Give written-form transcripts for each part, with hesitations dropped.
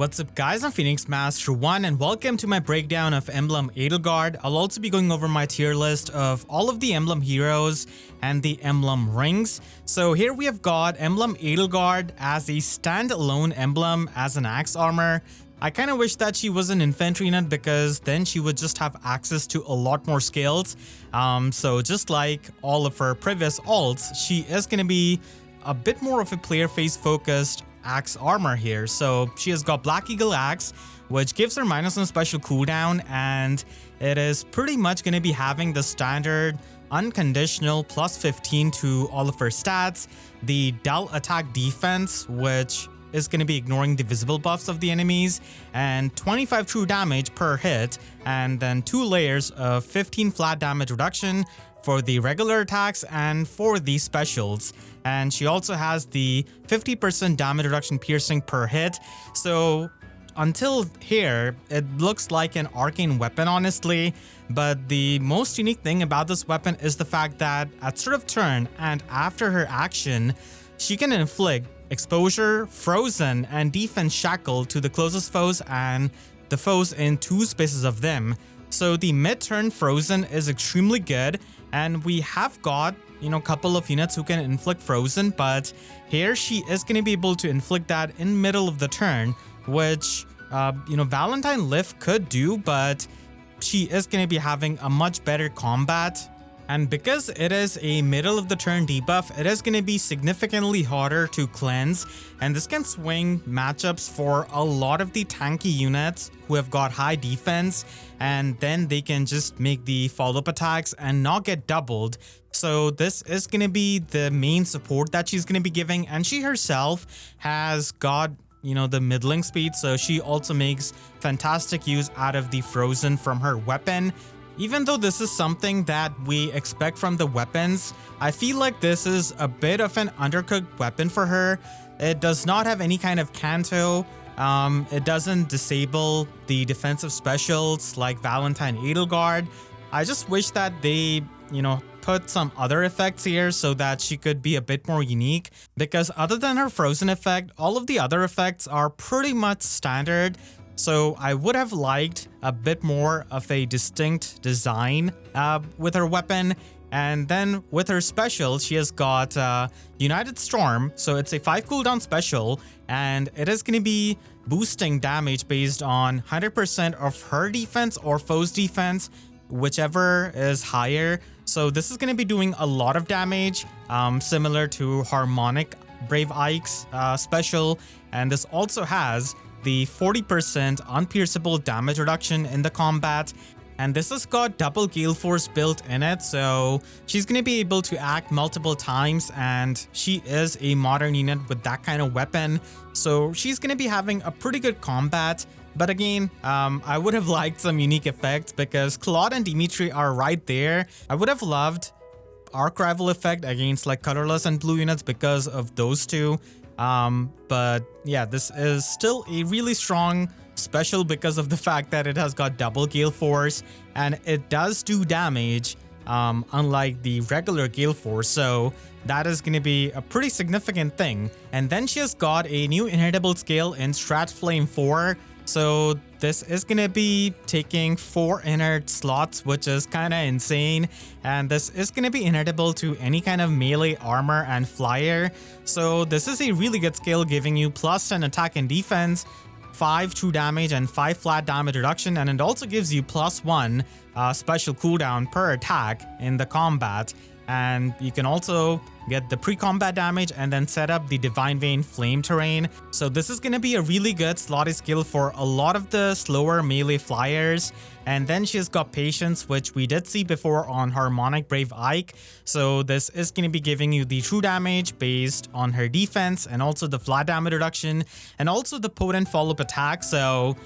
What's up guys, I'm Phoenix Master 1 and welcome to my breakdown of Emblem Edelgard. I'll also be going over my tier list of all of the Emblem heroes and the Emblem rings. So here we have got Emblem Edelgard as a standalone emblem as an axe armor. I kind of wish that she was an infantry unit because then she would just have access to a lot more skills. So just like all of her previous alts, she is going to be a bit more of a player phase focused axe armor here. So she has got Black Eagle Axe, which gives her -1 special cooldown, and it is pretty much going to be having the standard unconditional +15 to all of her stats, the dull attack defense, which is going to be ignoring the visible buffs of the enemies, and 25 true damage per hit, and then 2 layers of 15 flat damage reduction for the regular attacks and for the specials. And she also has the 50% damage reduction piercing per hit. So until here, it looks like an arcane weapon honestly, but the most unique thing about this weapon is the fact that at start of turn and after her action, she can inflict exposure, frozen, and defense shackle to the closest foes and the foes in 2 spaces of them. So the mid-turn frozen is extremely good, and we have got, a couple of units who can inflict frozen, but here she is going to be able to inflict that in middle of the turn, which, Valentine Lift could do, but she is going to be having a much better combat. And because it is a middle of the turn debuff, it is going to be significantly harder to cleanse, and this can swing matchups for a lot of the tanky units who have got high defense, and then they can just make the follow-up attacks and not get doubled. So this is going to be the main support that she's going to be giving, and she herself has got the middling speed, so she also makes fantastic use out of the frozen from her weapon. Even though this is something that we expect from the weapons, I feel like this is a bit of an undercooked weapon for her. It does not have any kind of canto. It doesn't disable the defensive specials like Valentine Edelgard. I just wish that they, put some other effects here so that she could be a bit more unique, because other than her frozen effect, all of the other effects are pretty much standard. So I would have liked a bit more of a distinct design with her weapon. And then with her special, she has got United Storm. So it's a 5 cooldown special, and it is going to be boosting damage based on 100% of her defense or foe's defense, whichever is higher. So this is going to be doing a lot of damage, similar to Harmonic Brave Ike's special. And this also has the 40% unpierceable damage reduction in the combat, and this has got double gale force built in it, so she's going to be able to act multiple times, and she is a modern unit with that kind of weapon, so she's going to be having a pretty good combat. But again, I would have liked some unique effects because Claude and Dimitri are right there. I would have loved Arc Rival effect against like colorless and blue units because of those two. But yeah, this is still a really strong special because of the fact that it has got double gale force and it does do damage, unlike the regular gale force. So that is going to be a pretty significant thing. And then she has got a new inheritable skill in Strat Flame 4. So this is going to be taking 4 inert slots, which is kind of insane. And this is going to be inheritable to any kind of melee armor and flyer. So this is a really good skill, giving you +10 attack and defense, 5 true damage, and 5 flat damage reduction. And it also gives you +1 special cooldown per attack in the combat. And you can also get the pre-combat damage and then set up the Divine Vein Flame terrain. So this is going to be a really good slotty skill for a lot of the slower melee flyers. And then she's got Patience, which we did see before on Harmonic Brave Ike. So this is going to be giving you the true damage based on her defense, and also the flat damage reduction, and also the potent follow-up attack. So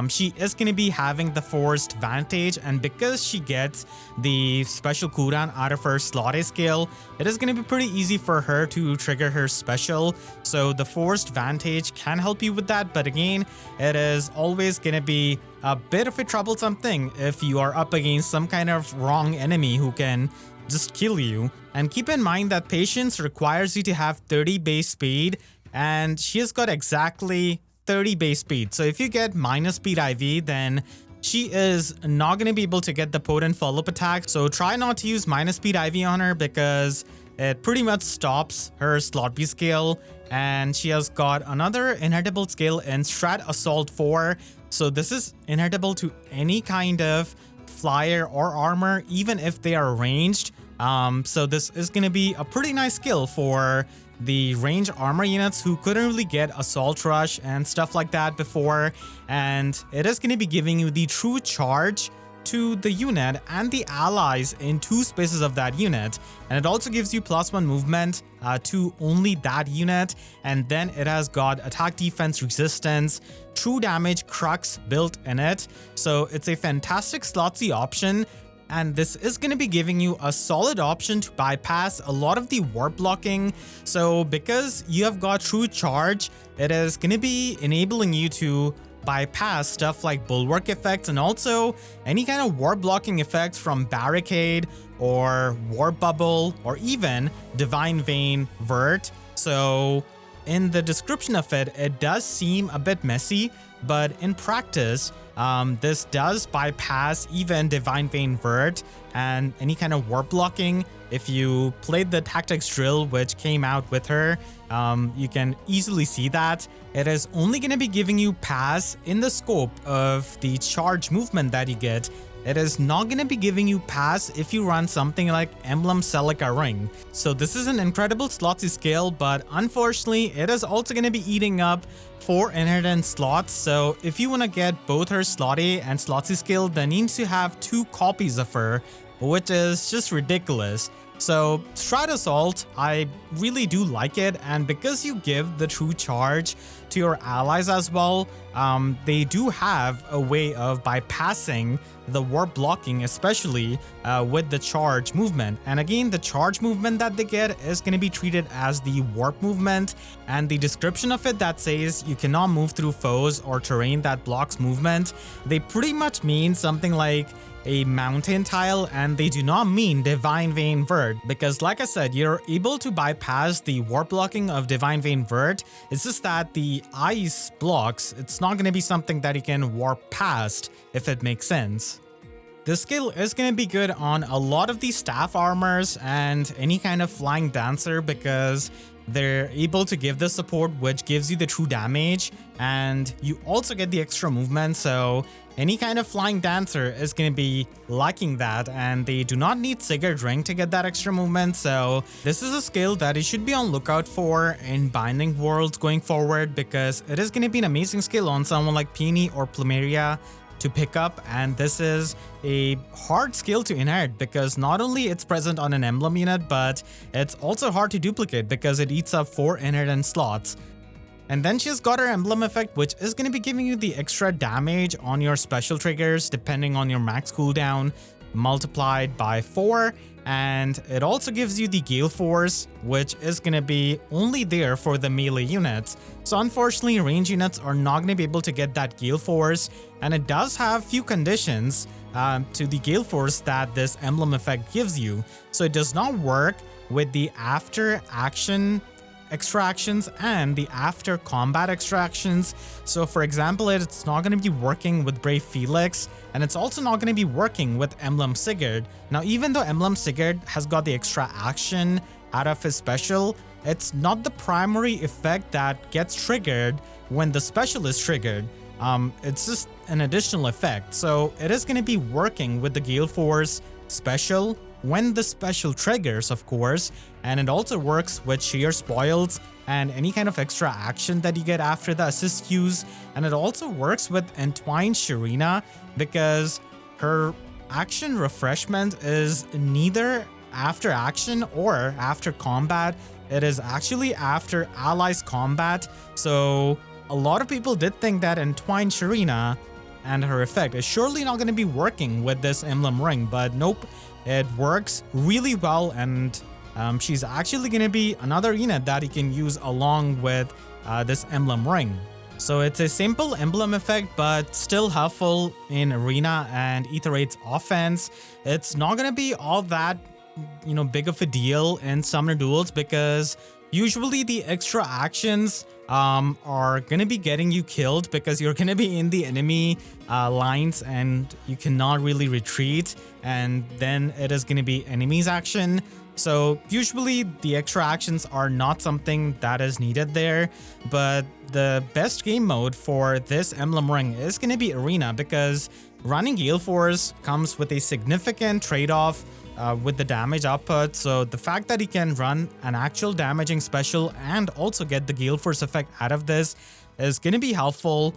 she is going to be having the Forced Vantage, and because she gets the special cooldown out of her slotty skill, it is going to be pretty easy for her to trigger her special. So the Forced Vantage can help you with that, but again, it is always going to be a bit of a troublesome thing if you are up against some kind of wrong enemy who can just kill you. And keep in mind that Patience requires you to have 30 base speed, and she has got exactly 30 base speed. So if you get minus speed IV, then she is not going to be able to get the potent follow-up attack. So try not to use minus speed IV on her because it pretty much stops her slot B skill. And she has got another inheritable skill in Strat Assault 4. So this is inheritable to any kind of flyer or armor, even if they are ranged. So this is going to be a pretty nice skill for the range armor units who couldn't really get Assault Rush and stuff like that before. And it is going to be giving you the true charge to the unit and the allies in 2 spaces of that unit. And it also gives you +1 movement to only that unit. And then it has got attack defense resistance, true damage crux built in it. So it's a fantastic slot C option. And this is going to be giving you a solid option to bypass a lot of the warp blocking. So because you have got true charge, it is going to be enabling you to bypass stuff like bulwark effects and also any kind of warp blocking effects from barricade or warp bubble or even divine vein vert. So in the description of it, it does seem a bit messy, but in practice, this does bypass even divine vein vert and any kind of warp blocking. If you played the tactics drill which came out with her, you can easily see that it is only going to be giving you pass in the scope of the charge movement that you get. It is not going to be giving you pass if you run something like Emblem Eirika Ring. So this is an incredible slot C skill, but unfortunately it is also going to be eating up 4 inherent slots. So if you want to get both her slot A and slot C skill, then needs to have 2 copies of her, which is just ridiculous. So Strat Assault, I really do like it, and because you give the true charge to your allies as well, they do have a way of bypassing the warp blocking, especially with the charge movement. And again, the charge movement that they get is going to be treated as the warp movement, and the description of it that says you cannot move through foes or terrain that blocks movement, they pretty much mean something like a mountain tile, and they do not mean divine vein vert, because like I said, you're able to bypass the warp blocking of divine vein vert. It's just that the ice blocks, it's not going to be something that you can warp past, if it makes sense. This skill is going to be good on a lot of these staff armors and any kind of flying dancer, because they're able to give the support which gives you the true damage, and you also get the extra movement. So any kind of flying dancer is going to be liking that, and they do not need Edelgard Ring to get that extra movement. So this is a skill that you should be on lookout for in Binding Worlds going forward, because it is going to be an amazing skill on someone like Peony or Plumeria to pick up. And this is a hard skill to inherit because not only it's present on an emblem unit, but it's also hard to duplicate because it eats up 4 inherent slots. And then she's got her emblem effect, which is going to be giving you the extra damage on your special triggers depending on your max cooldown multiplied by 4. And it also gives you the Gale Force, which is going to be only there for the melee units. So unfortunately, range units are not going to be able to get that Gale Force, and it does have few conditions to the Gale Force that this emblem effect gives you. So it does not work with the after action extractions and the after combat extractions. So for example, it's not going to be working with Brave Felix, and it's also not going to be working with Emblem Eirika. Now, even though Emblem Eirika has got the extra action out of his special, it's not the primary effect that gets triggered when the special is triggered. It's just an additional effect. So it is going to be working with the Gale Force special when the special triggers, of course, and it also works with sheer spoils and any kind of extra action that you get after the assist use. And it also works with Entwined Sharina because her action refreshment is neither after action or after combat. It is actually after allies combat. So a lot of people did think that Entwined Sharina and her effect is surely not going to be working with this Emblem Ring, but nope, it works really well, and she's actually going to be another unit that you can use along with this Emblem Ring. So it's a simple emblem effect, but still helpful in Arena and Ether 8's offense. It's not going to be all that, big of a deal in Summoner Duels because usually the extra actions are gonna be getting you killed because you're gonna be in the enemy lines and you cannot really retreat, and then it is gonna be enemies action. So usually the extra actions are not something that is needed there, but the best game mode for this Emblem Ring is going to be Arena, because running Gale Force comes with a significant trade-off with the damage output. So the fact that he can run an actual damaging special and also get the Gale Force effect out of this is going to be helpful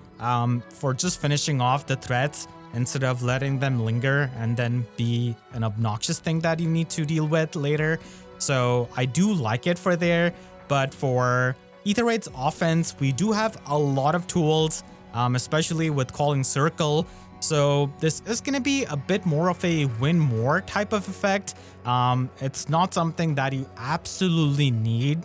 for just finishing off the threats, instead of letting them linger and then be an obnoxious thing that you need to deal with later. So I do like it for there, but for Aetherite's offense, we do have a lot of tools, especially with Calling Circle. So this is going to be a bit more of a win more type of effect. It's not something that you absolutely need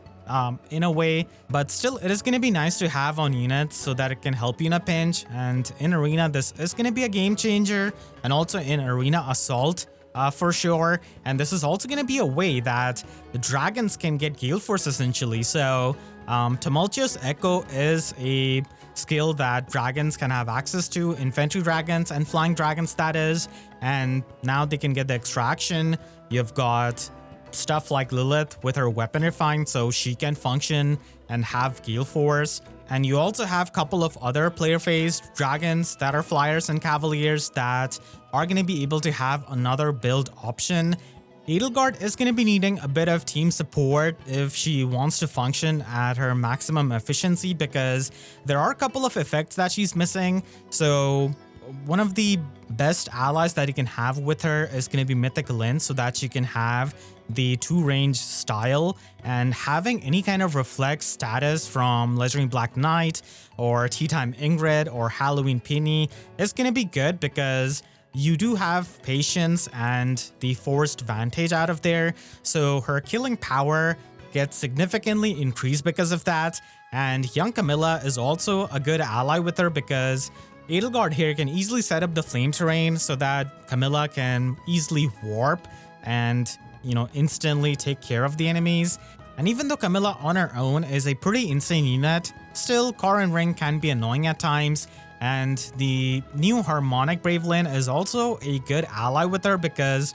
in a way, but still it is going to be nice to have on units so that it can help you in a pinch. And in Arena, this is going to be a game changer, and also in Arena Assault for sure. And this is also going to be a way that the dragons can get Gale Force essentially. So Tumultuous Echo is a skill that dragons can have access to, infantry dragons and flying dragons that is, and now they can get the extraction. You've got stuff like Lilith with her weapon refined, so she can function and have Gale Force. And you also have a couple of other player phase dragons that are flyers and cavaliers that are going to be able to have another build option. Edelgard is going to be needing a bit of team support if she wants to function at her maximum efficiency, because there are a couple of effects that she's missing. So one of the best allies that you can have with her is going to be Mythic Lyn, so that you can have the 2-range style, and having any kind of reflex status from Legendary Black Knight or Tea Time Ingrid or Halloween Penny is going to be good, because you do have patience and the forced vantage out of there. So her killing power gets significantly increased because of that. And young Camilla is also a good ally with her, because Edelgard here can easily set up the flame terrain so that Camilla can easily warp and, you know, instantly take care of the enemies. And even though Camilla on her own is a pretty insane unit, still Corrin Ring can be annoying at times. And the new Harmonic Brave Lyn is also a good ally with her, because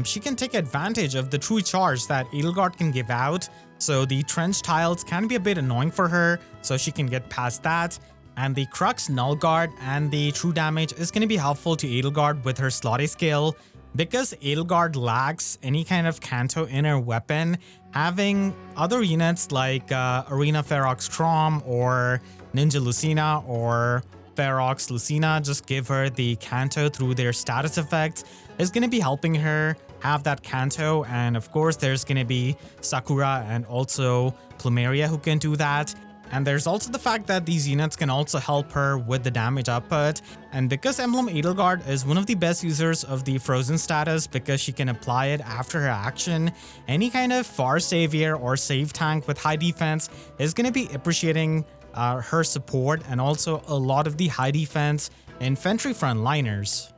she can take advantage of the true charge that Edelgard can give out. So the trench tiles can be a bit annoying for her, so she can get past that. And the Crux Null Guard and the true damage is going to be helpful to Edelgard with her slotty skill. Because Edelgard lacks any kind of Canto in her weapon, having other units like Arena Ferox Trom or Ninja Lucina or Ferox Lucina just give her the Canto through their status effects is going to be helping her have that Canto. And of course, there's going to be Sakura and also Plumeria who can do that. And there's also the fact that these units can also help her with the damage output. And because Emblem Edelgard is one of the best users of the Frozen status, because she can apply it after her action, any kind of far savior or save tank with high defense is going to be appreciating her support, and also a lot of the high defense infantry frontliners.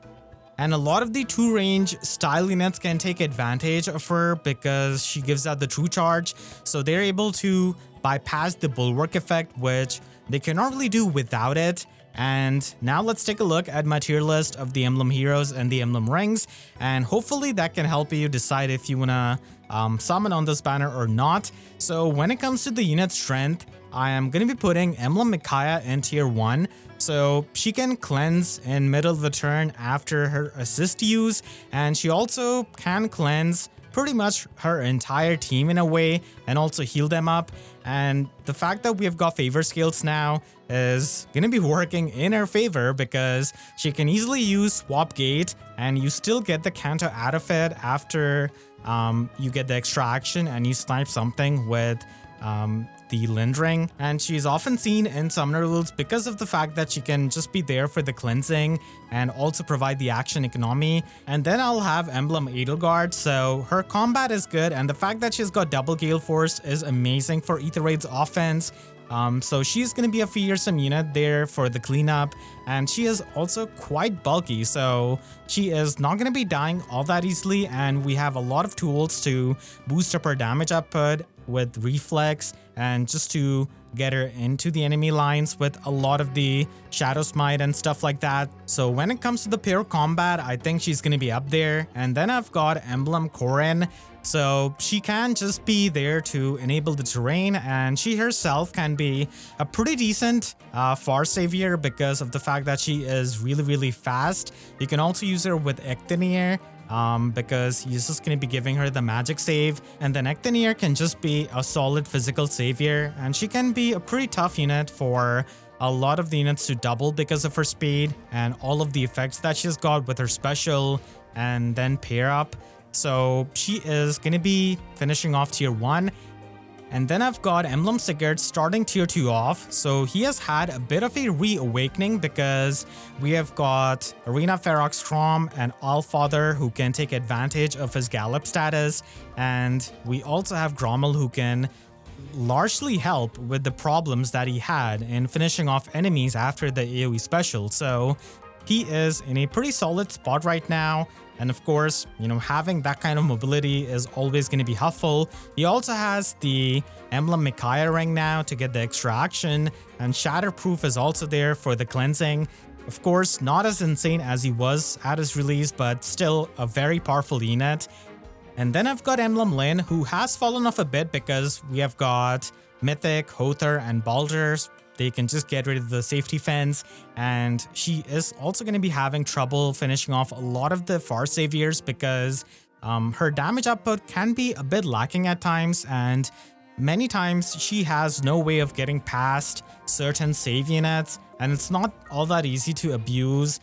And a lot of the 2-range style units can take advantage of her because she gives out the true charge, so they're able to bypass the bulwark effect, which they cannot really do without it. And now let's take a look at my tier list of the Emblem Heroes and the Emblem Rings, and hopefully that can help you decide if you wanna summon on this banner or not. So when it comes to the unit strength, I am going to be putting Emblem Micaiah in tier 1. So she can cleanse in middle of the turn after her assist use, and she also can cleanse pretty much her entire team in a way and also heal them up. And the fact that we have got favor skills now is going to be working in her favor, because she can easily use Swap Gate and you still get the Canto out of it after you get the extraction and you snipe something with the Lind Ring. And she's often seen in summoner rules because of the fact that she can just be there for the cleansing and also provide the action economy. And then I'll have Emblem Edelgard, so her combat is good, and the fact that she's got double Gale Force is amazing for Aetherite's offense. So she's going to be a fearsome unit there for the cleanup, and she is also quite bulky, so she is not going to be dying all that easily, and we have a lot of tools to boost up her damage output with reflex and just to get her into the enemy lines with a lot of the shadow smite and stuff like that. So when it comes to the pure combat, I think she's going to be up there. And then I've got Emblem Corin. So she can just be there to enable the terrain, and she herself can be a pretty decent far savior because of the fact that she is really fast. You can also use her with Ectinier, because he's just going to be giving her the magic save, and then Ectinier can just be a solid physical savior, and she can be a pretty tough unit for a lot of the units to double because of her speed and all of the effects that she's got with her special and then pair up. So she is going to be finishing off tier 1. And then I've got Emblem Sigurd starting tier 2 off. So he has had a bit of a reawakening because we have got Arena Ferox Strom and Allfather who can take advantage of his Gallop status. And we also have Grommel who can largely help with the problems that he had in finishing off enemies after the AoE special. So he is in a pretty solid spot right now. And of course, having that kind of mobility is always going to be helpful. He also has the Emblem Eirika Ring now to get the extra action, and Shatterproof is also there for the cleansing. Of course, not as insane as he was at his release, but still a very powerful unit. And then I've got Emblem Lyn, who has fallen off a bit because we have got Mythic, Hother, and Baldur's. They can just get rid of the safety fence, and she is also going to be having trouble finishing off a lot of the far saviors because her damage output can be a bit lacking at times, and many times she has no way of getting past certain save units, and it's not all that easy to abuse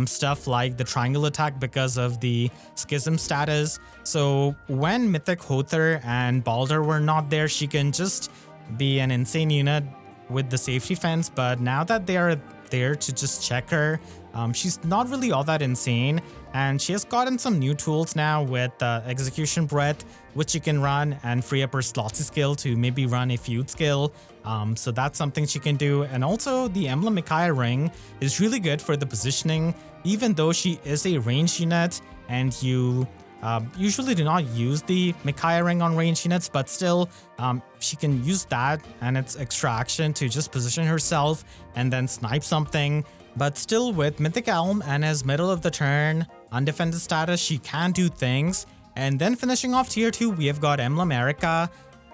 stuff like the triangle attack because of the schism status. So when Mythic, Hother, and Baldur were not there, she can just be an insane unit with the safety fence, but now that they are there to just check her, she's not really all that insane, and she has gotten some new tools now with Execution Breath, which you can run and free up her Slotsy skill to maybe run a feud skill, so that's something she can do. And also the Emblem Eirika Ring is really good for the positioning, even though she is a ranged unit and you usually do not use the Eirika Ring on range units, but still she can use that and its extra action to just position herself and then snipe something. But still, with Mythic Elm and his middle of the turn undefended status, she can do things. And then finishing off tier 2, we have got Emblem Eirika.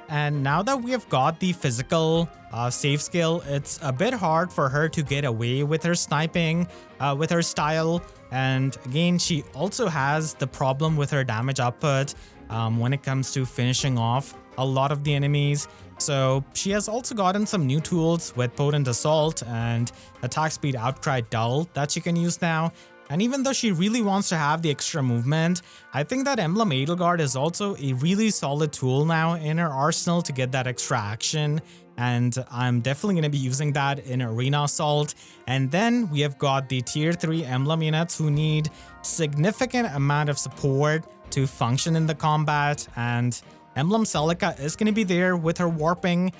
And now that we have got the physical save skill, it's a bit hard for her to get away with her sniping, with her style. And again, she also has the problem with her damage output when it comes to finishing off a lot of the enemies. So she has also gotten some new tools with Potent Assault and Attack Speed Outcry Dull that she can use now. And even though she really wants to have the extra movement, I think that Emblem Edelgard is also a really solid tool now in her arsenal to get that extra action. And I'm definitely going to be using that in Arena Assault. And then we have got the tier 3 Emblem units who need significant amount of support to function in the combat. And Emblem Celica is going to be there with her warping.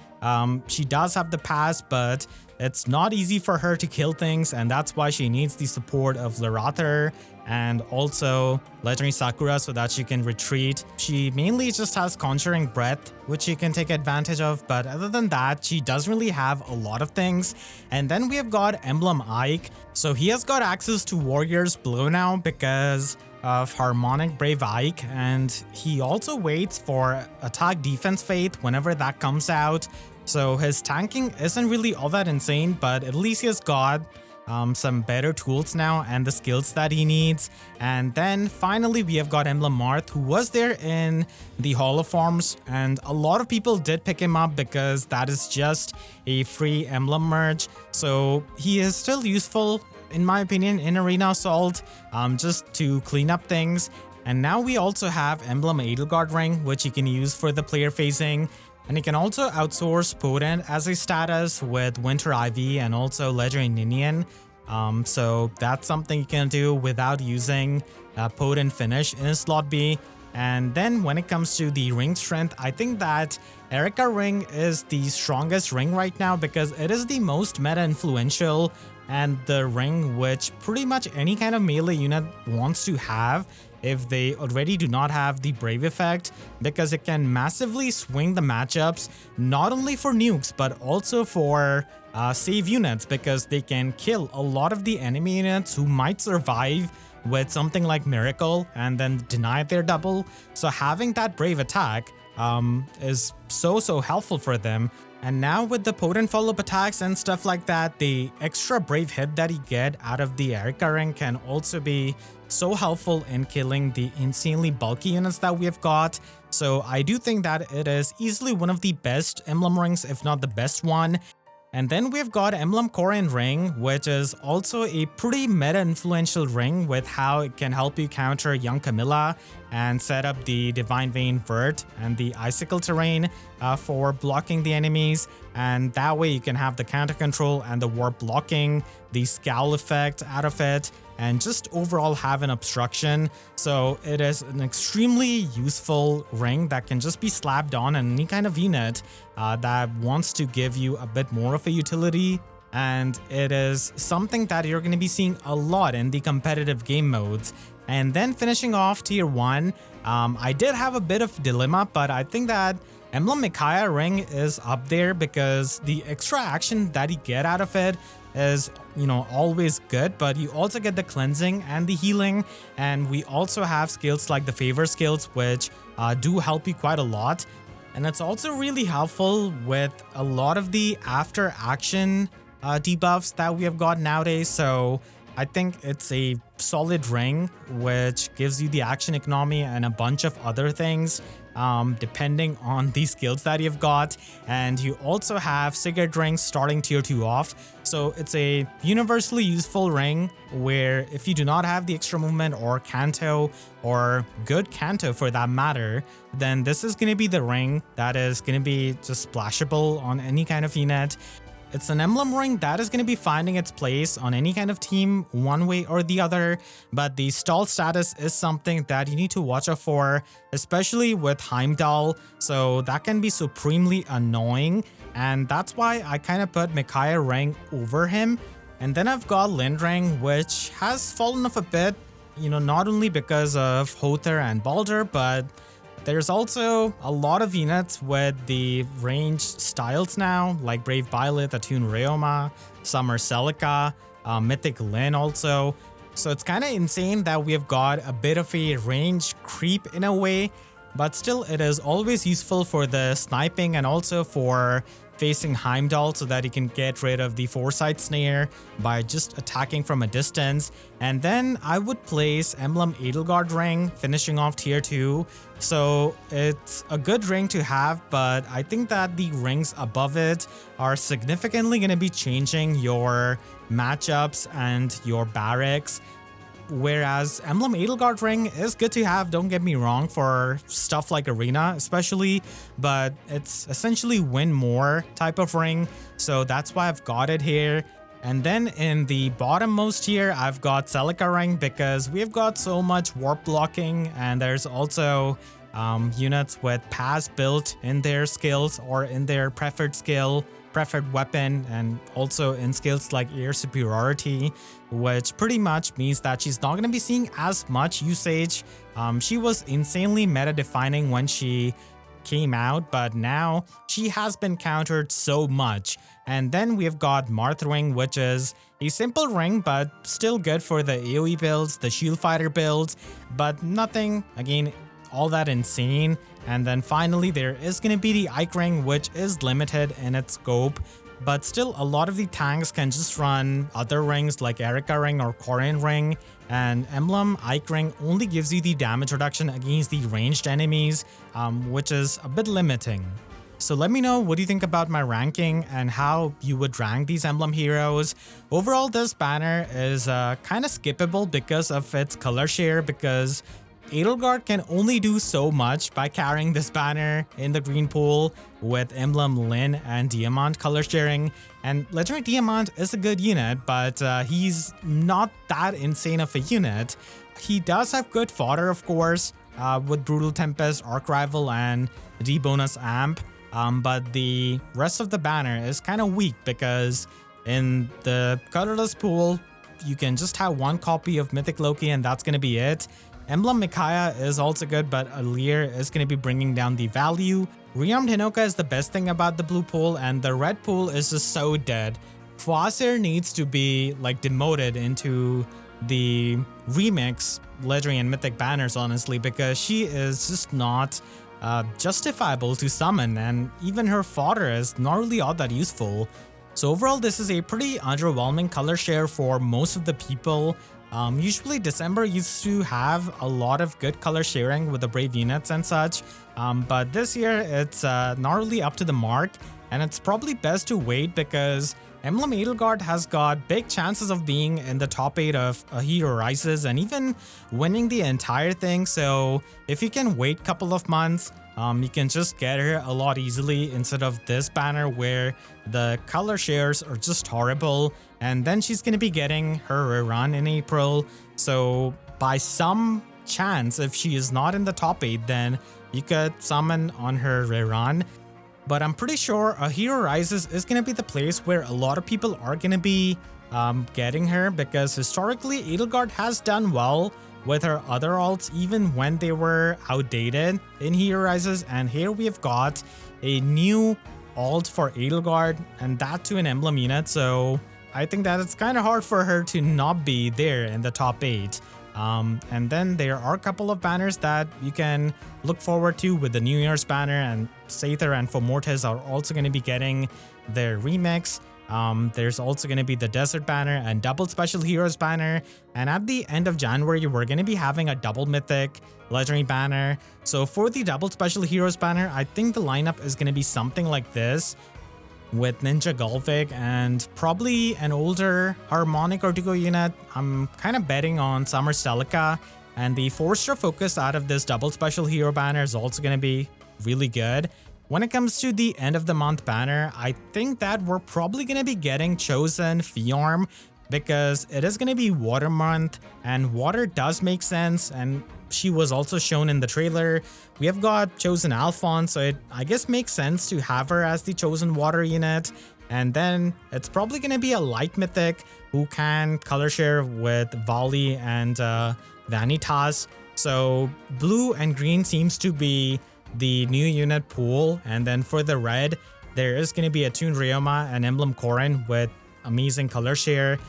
She does have the pass, but it's not easy for her to kill things, and that's why she needs the support of Larather and also Legendary Sakura so that she can retreat. She mainly just has Conjuring Breath, which she can take advantage of, but other than that, she doesn't really have a lot of things. And then we have got Emblem Ike. So he has got access to Warrior's Blow now because of Harmonic Brave Ike, and he also waits for Attack Defense Faith whenever that comes out. So his tanking isn't really all that insane, but at least he has got some better tools now and the skills that he needs. And then finally we have got Emblem Marth, who was there in the Holoforms, and a lot of people did pick him up because that is just a free emblem merge. So he is still useful in my opinion in Arena Assault, just to clean up things. And now we also have Emblem Edelgard Ring, which you can use for the player phasing. And you can also outsource Potent as a status with Winter Ivy and also Legendary Ninian. So that's something you can do without using Potent Finish in slot B. And then when it comes to the ring strength, I think that Eirika Ring is the strongest ring right now because it is the most meta influential and the ring which pretty much any kind of melee unit wants to have if they already do not have the Brave effect, because it can massively swing the matchups not only for nukes but also for save units, because they can kill a lot of the enemy units who might survive with something like Miracle and then deny their double. So having that Brave attack is so helpful for them. And now with the potent follow-up attacks and stuff like that, the extra Brave hit that you get out of the Eirika Ring can also be so helpful in killing the insanely bulky units that we have got. So I do think that it is easily one of the best emblem rings, if not the best one. And then we've got Emblem Ring, which is also a pretty meta-influential ring with how it can help you counter Young Camilla and set up the Divine Vein Vert and the Icicle Terrain for blocking the enemies. And that way you can have the counter control and the warp blocking, the scowl effect out of it, and just overall have an obstruction. So it is an extremely useful ring that can just be slapped on any kind of unit that wants to give you a bit more of a utility. And it is something that you're going to be seeing a lot in the competitive game modes. And then finishing off tier 1, I did have a bit of dilemma, but I think that Emblem Eirika Ring is up there because the extra action that you get out of it is, always good, but you also get the cleansing and the healing, and we also have skills like the favor skills, which do help you quite a lot. And it's also really helpful with a lot of the after action debuffs that we have got nowadays. So I think it's a solid ring which gives you the action economy and a bunch of other things depending on the skills that you've got. And you also have Cigarette Rings starting tier 2 off. So it's a universally useful ring where if you do not have the extra movement or Canto or good Canto for that matter, then this is going to be the ring that is going to be just splashable on any kind of unit. It's an emblem ring that is going to be finding its place on any kind of team one way or the other, but the stall status is something that you need to watch out for, especially with Heimdall, so that can be supremely annoying, and that's why I kind of put Eirika Ring over him. And then I've got Ring, which has fallen off a bit, not only because of Hother and Balder, but there's also a lot of units with the range styles now, like Brave Violet, Attune Ryoma, Summer Celica, Mythic Lyn also. So it's kind of insane that we have got a bit of a range creep in a way, but still it is always useful for the sniping and also for facing Heimdall so that you can get rid of the Foresight Snare by just attacking from a distance. And then I would place Emblem Edelgard Ring, finishing off tier 2. So it's a good ring to have, but I think that the rings above it are significantly going to be changing your matchups and your barracks. Whereas Emblem Edelgard Ring is good to have, don't get me wrong, for stuff like Arena especially, but it's essentially win more type of ring, so that's why I've got it here. And then in the bottommost here, I've got Celica Ring because we've got so much warp blocking, and there's also units with pass built in their skills or in their preferred weapon, and also in skills like air superiority, which pretty much means that she's not going to be seeing as much usage. She was insanely meta defining when she came out, but now she has been countered so much. And then we've got Marth Ring, which is a simple ring but still good for the AoE builds, the shield fighter builds, but nothing again all that insane. And then finally there is going to be the Ike Ring, which is limited in its scope, but still a lot of the tanks can just run other rings like Eirika Ring or Korean Ring, and Emblem Ike Ring only gives you the damage reduction against the ranged enemies, which is a bit limiting. So let me know what you think about my ranking and how you would rank these emblem heroes. Overall, this banner is kind of skippable because of its color share, because Edelgard can only do so much by carrying this banner in the green pool with Emblem Lyn and Diamant color sharing. And Legendary Diamant is a good unit, but he's not that insane of a unit. He does have good fodder, of course, with Brutal Tempest, Arc Rival, and D-Bonus Amp. But the rest of the banner is kind of weak because in the colorless pool, you can just have one copy of Mythic Loki and that's going to be it. Emblem Micaiah is also good, but Alir is going to be bringing down the value. Rearmed Hinoka is the best thing about the blue pool, and the red pool is just so dead. Fawcett needs to be like demoted into the remix legendary and mythic banners, honestly, because she is just not justifiable to summon, and even her fodder is not really all that useful. So overall, this is a pretty underwhelming color share for most of the people. Usually December used to have a lot of good color sharing with the Brave units and such, but this year it's not really up to the mark, and it's probably best to wait because Emblem Edelgard has got big chances of being in the top 8 of A Hero Rises and even winning the entire thing. So if you can wait a couple of months, you can just get her a lot easily instead of this banner where the color shares are just horrible, and then she's going to be getting her rerun in April. So by some chance, if she is not in the top 8, then you could summon on her rerun. But I'm pretty sure A Hero Rises is going to be the place where a lot of people are going to be getting her, because historically Edelgard has done well with her other alts even when they were outdated in Hero Rises, and here we have got a new alt for Edelgard, and that to an emblem unit, so I think that it's kind of hard for her to not be there in the top 8. And then there are a couple of banners that you can look forward to with the New Year's banner, and Sather and Fomortis are also going to be getting their remix. There's also going to be the Desert banner and Double Special Heroes banner, and at the end of January we're going to be having a double mythic legendary banner. So for the Double Special Heroes banner, I think the lineup is going to be something like this, with Ninja Galvik and probably an older Harmonic Ortigo unit. I'm kind of betting on Summer Celica, and the 4-star focus out of this Double Special Hero banner is also going to be really good. When it comes to the end of the month banner, I think that we're probably going to be getting Chosen Fiorm, because it is going to be water month and water does make sense, and she was also shown in the trailer. We have got Chosen Alphonse, so it I guess makes sense to have her as the chosen water unit. And then it's probably going to be a light mythic who can color share with Vali and Vanitas. So blue and green seems to be the new unit pool, and then for the red there is going to be a Toon Ryoma and Emblem Korin with amazing color share.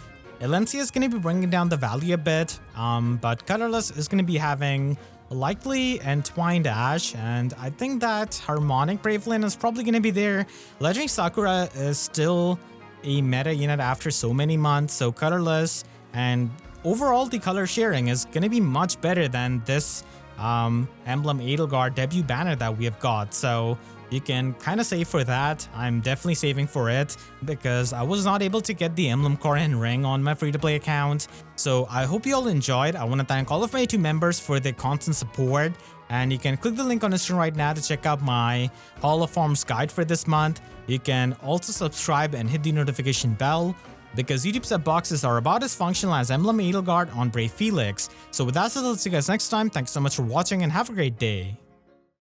Elencia is going to be bringing down the value a bit, but colorless is going to be having likely Entwined Ash, and I think that Harmonic Bravelin is probably going to be there. Legendary Sakura is still a meta unit after so many months, so colorless, and overall the color sharing is going to be much better than this Emblem Edelgard debut banner that we have got. So you can kind of save for that. I'm definitely saving for it because I was not able to get the Emblem Korin Ring on my free-to-play account. So I hope you all enjoyed. I want to thank all of my 2 members for their constant support, and you can click the link on the screen right now to check out my Hall of Forms guide for this month. You can also subscribe and hit the notification bell, because YouTube sub boxes are about as functional as Emblem Edelgard on Brave Felix. So with that said, I'll see you guys next time. Thanks so much for watching and have a great day.